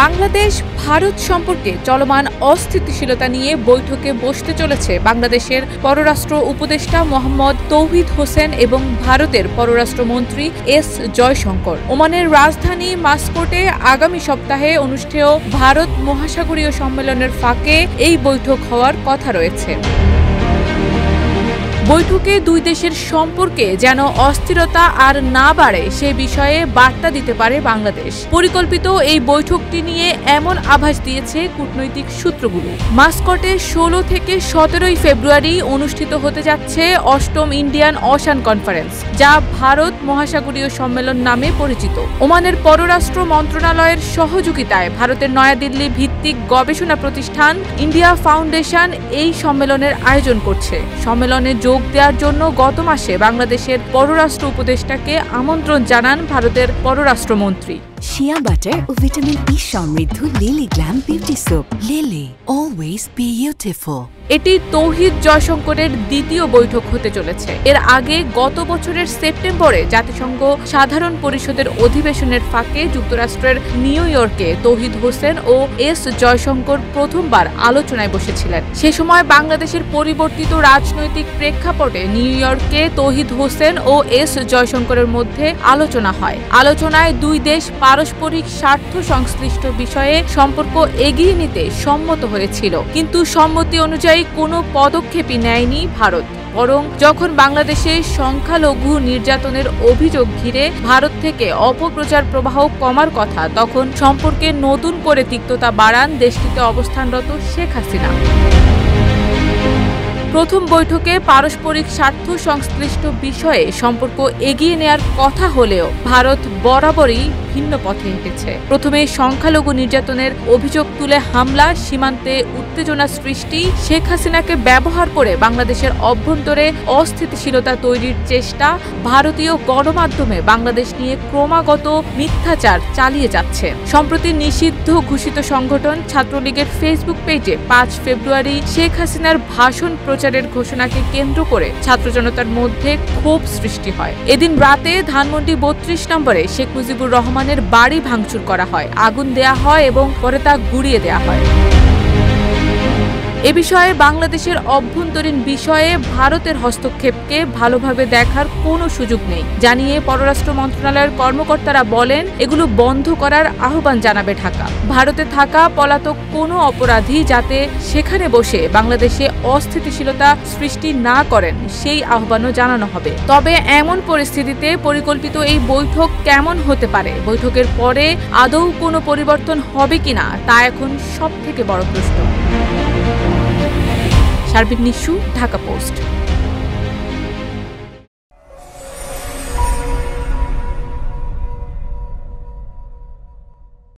বাংলাদেশ ভারত সম্পর্কে চলমান অস্থিতিশীলতা নিয়ে বৈঠকে বসতে চলেছে বাংলাদেশের পররাষ্ট্র উপদেষ্টা মোহাম্মদ তৌহিদ হোসেন এবং ভারতের পররাষ্ট্রমন্ত্রী এস জয়শঙ্কর। ওমানের রাজধানী মাস্কোটে আগামী সপ্তাহে অনুষ্ঠেয় ভারত মহাসাগরীয় সম্মেলনের ফাঁকে এই বৈঠক হওয়ার কথা রয়েছে। বৈঠকে দুই দেশের সম্পর্কে যেন অস্থিরতা আর না বাড়ে সে বিষয়ে বার্তা দিতে পারে বাংলাদেশ। পরিকল্পিত এই বৈঠকটি নিয়ে এমন আভাস দিয়েছে কূটনৈতিক সূত্রগুলো। মাস্কটে 16 থেকে 17 ফেব্রুয়ারি অনুষ্ঠিত হতে যাচ্ছে 8ম ইন্ডিয়ান ওশান কনফারেন্স, যা ভারত মহাসাগরীয় সম্মেলন নামে পরিচিত। ওমানের পররাষ্ট্র মন্ত্রণালয়ের সহযোগিতায় ভারতের নয়াদিল্লি ভিত্তিক গবেষণা প্রতিষ্ঠান ইন্ডিয়া ফাউন্ডেশন এই সম্মেলনের আয়োজন করছে। সম্মেলনে যোগ দেওয়ার জন্য গত মাসে বাংলাদেশের পররাষ্ট্র উপদেষ্টাকে আমন্ত্রণ জানান ভারতের পররাষ্ট্রমন্ত্রী। শিয়া বাটার ও ভিটামিন ই সমৃদ্ধ lily glam beauty soap. Lily, always beautiful. এটি তৌহিদ জয়শঙ্করের দ্বিতীয় বৈঠক হতে চলেছে। এর আগে গত বছরের সেপ্টেম্বরে জাতিসংঘ সাধারণ পরিষদের অধিবেশনের ফাঁকে যুক্তরাষ্ট্রের নিউ ইয়র্কে তৌহিদ হোসেন ও এস জয়শঙ্কর প্রথমবার আলোচনায় বসেছিলেন। সে সময় বাংলাদেশের পরিবর্তিত রাজনৈতিক প্রেক্ষাপটে নিউ ইয়র্কে তৌহিদ হোসেন ও এস জয়শঙ্করের মধ্যে আলোচনা হয়। আলোচনায় দুই দেশ পারস্পরিক স্বার্থ সংশ্লিষ্ট বিষয়ে সম্পর্ক এগিয়ে নিতে সম্মত হয়েছিল, কিন্তু সম্মতি অনুযায়ী কোনো পদক্ষেপই নেয়নি ভারত। বরং যখন বাংলাদেশে সংখ্যালঘু নির্যাতনের অভিযোগ ঘিরে ভারত থেকে অপপ্রচার প্রবাহ কমার কথা, তখন সম্পর্কে নতুন করে তিক্ততা বাড়ান দেশটিতে অবস্থানরত শেখ হাসিনা। প্রথম বৈঠকে পারস্পরিক স্বার্থ সংশ্লিষ্ট বিষয়ে সম্পর্ক এগিয়ে নেয়ার কথা হলেও ভারত বরাবরই ভিন্ন পথে হেঁটেছে। প্রথমে সংখ্যালঘু নির্যাতনের অভিযোগ তুলে হামলা, সীমান্তে উত্তেজনা সৃষ্টি, শেখ হাসিনাকে ব্যবহার করে বাংলাদেশের অভ্যন্তরে অস্থিতিশীলতা তৈরির চেষ্টা, ভারতীয় গণমাধ্যমে বাংলাদেশ নিয়ে ক্রমাগত মিথ্যাচার চালিয়ে যাচ্ছে। সম্প্রতি নিষিদ্ধ ঘোষিত সংগঠন ছাত্রলীগের ফেসবুক পেজে 5 ফেব্রুয়ারি শেখ হাসিনার ভাষণ প্রচারের ঘোষণাকে কেন্দ্র করে ছাত্র জনতার মধ্যে ক্ষোভ সৃষ্টি হয়। এদিন রাতে ধানমন্ডি 32 নম্বরে শেখ মুজিবুর রহমানের বাড়ি ভাঙচুর করা হয়, আগুন দেয়া হয় এবং পরে তা গুড়িয়ে দেয়া হয়। এ বিষয়ে বাংলাদেশের অভ্যন্তরীণ বিষয়ে ভারতের হস্তক্ষেপকে ভালোভাবে দেখার কোনো সুযোগ নেই জানিয়ে পররাষ্ট্র মন্ত্রণালয়ের কর্মকর্তারা বলেন, এগুলো বন্ধ করার আহ্বান জানাবে ঢাকা। ভারতে থাকা পলাতক কোনো অপরাধী যাতে সেখানে বসে বাংলাদেশে অস্থিতিশীলতা সৃষ্টি না করেন সেই আহ্বানও জানানো হবে। তবে এমন পরিস্থিতিতে পরিকল্পিত এই বৈঠক কেমন হতে পারে, বৈঠকের পরে আদৌ কোনো পরিবর্তন হবে কিনা, তা এখন সবথেকে বড় প্রশ্ন। শারবিন নিশু, ঢাকা পোস্ট।